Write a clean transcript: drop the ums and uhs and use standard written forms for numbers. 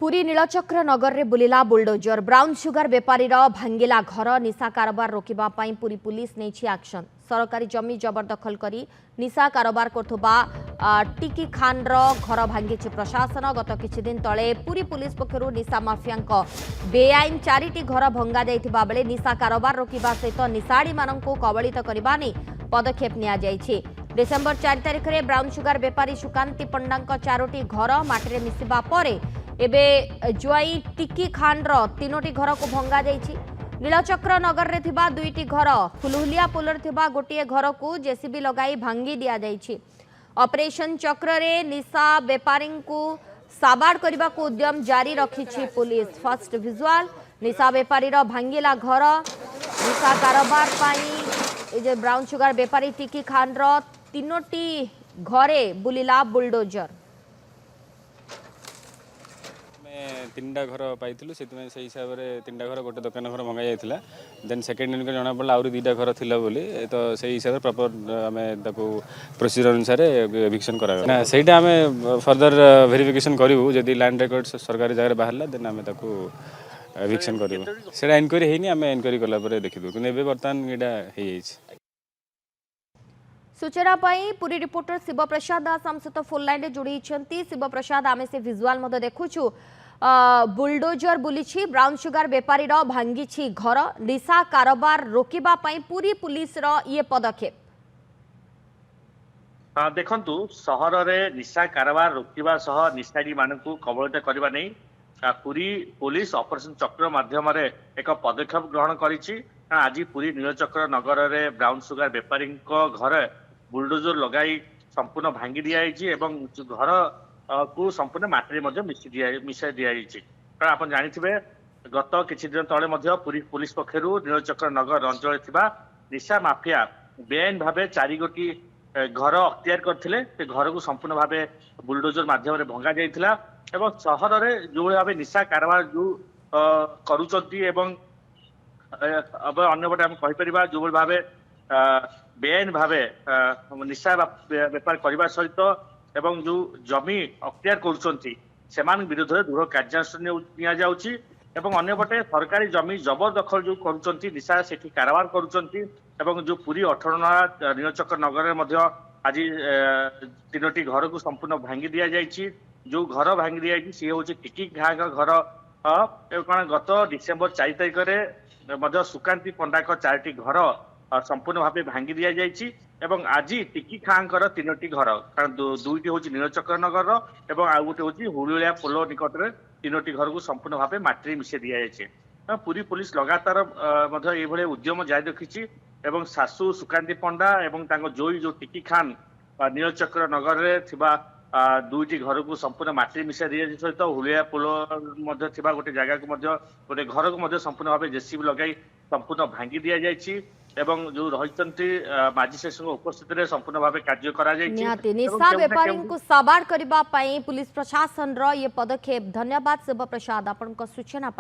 पुरी नीलचक्र नगर रे बुलिला bulldozer brown sugar बेपारी भांगिला घर निशा कारोबार रोकबा पुरी पुलिस नहीं एक्शन सरकारी जमी जबरदखल करी निशा कारोबार करथुबा टिकी खान घर भांगी प्रशासन गत किछि दिन तले पुरी पुलिस पक्षरु निशा माफिया बेआईन 4टी घर भंगा जाइथिबा बेले निशा कारोबार रोकबा सहित निशाड़ी माननकु कबलित करबा नै पदक्षेप निया जाइछि। डिसेंबर 4 तारिख रे ब्राउन सुगर बेपारी सुकांती पंडा 4टी घर माटी मिसिबा परे एबे जुआई टिकी खान 3टी घर को भंगा जाइछि। नीलचक्र नगर रे थिबा 2टी घर फुलहुलिया पुलर थिबा गोटिए घर को जेसीबी लगाई भांगी दिया जाइछि। ऑपरेशन चक्र रे निशा बेपारी को साबाड़ करबा को उद्यम जारी रखिछि पुलिस। फर्स्ट विजुअल निशा बेपारी भांगिला घर निशा कारोबार पाई जे ब्राउन सुगर बेपारी टिकी खान 3टी घरे बुलिला बुलडोजर। 3टा घर पाइलु से हिसाब से 3टा घर गोटे दुकान घर भंगा जाता देन सेकेंड इनक जना पड़ा आउरी 2टा घर थिला बोली तो से हिसाब से प्रॉपर आम प्रोसीजर अनुसार एविक्शन करा ना सेटा आम फर्दर वेरिफिकेशन करूँ जदि लैंड रिकॉर्ड सरकारी जगह बाहर देन आम एविक्शन करूँ से इनक्वारी होनी आम इनक्वारी कलापर देखिदू कि बर्तमान यहाँ सूचना पाई पुरी रिपोर्टर शिव प्रसाद दास आम सहित फोन लाइन जोड़ी शिव प्रसाद आम से विजुआल देखुछु बुलडोजर बुली ब्राउन सुगर बेपारी भांगी घर निशा कारोबार रोकबा पूरी पुलिस ये पदक्षेप देखंतु सहर रे निशा कारोबार रोकबा सह निशाड़ी मानकु कबलित करबा नै पुरी पुलिस ऑपरेशन चक्र माध्यम रे एक पदक्षेप ग्रहण करिछि। आज पुरी नीलचक्र नगर रे ब्राउन सुगर बेपारी घर बुलडोजर लगाई संपूर्ण भांगी दिया एवं घर को संपूर्ण माटी मिसाई दिया कारण आप जानी गत किछि दिन तले पुरी पुलिस पक्षरु नीलचक्र नगर अंचल निशा माफिया बेआईन भाव 4 गोटी घर अख्तियार करथिले से घर को संपूर्ण भाव बुलडोजर माध्यम भंगा जाइथिला एवं सहर रे जो भाव निशा कारोबार जो करूचंती एवं अब अन्य पटे हम कहि परिबा जो भाव बेआईन भाव निशा बेपार करने सहित एवं जो जमी अख्तियार कर विरोध में दृढ़ कार्यानुष्ठान एवं अन्यपटे सरकारी जमी जबरदखल जो करुँच निशा से कारोबार करुँच जो पुरी 18 नीलचक्र नगर में आज 3टी घर को संपूर्ण भांगी दि जाइए। जो घर भांगी दि जाइए सी हूँ टिकी घा घर कारण गत डिसेंबर 4 तारिख में सुकांती पंडा 4टी घर संपूर्ण भाव भांगी दि जाइए एवं आज टिकी खांकर 3टी घर कारण 2टी हूँ नीलचक्र नगर एवं आउ गोटे हूँ हुलुलिया पोल निकट में 3टी घर को संपूर्ण भाव माटी मिसाई दि जाइए। पुरी पुलिस लगातार उद्यम जारी रखी एवं सासू सुकांती पंडा एवं जोई जो टिकी खान नीलचक्र नगर में 2टी घर को संपूर्ण माटी मिसाई दि सहित हुलिया पोल गोटे जगह को गोटे घर को संपूर्ण भाव जेसीबी लगाई संपूर्ण भांगी दि जाइए एवं जो रही मजिस्ट्रेट उपस्थित संपूर्ण भाव कार्य करा निशा बेपारी को साबाड़ करने पुलिस प्रशासन ये पदक्षेप। धन्यवाद शिव प्रसाद आपन सूचना।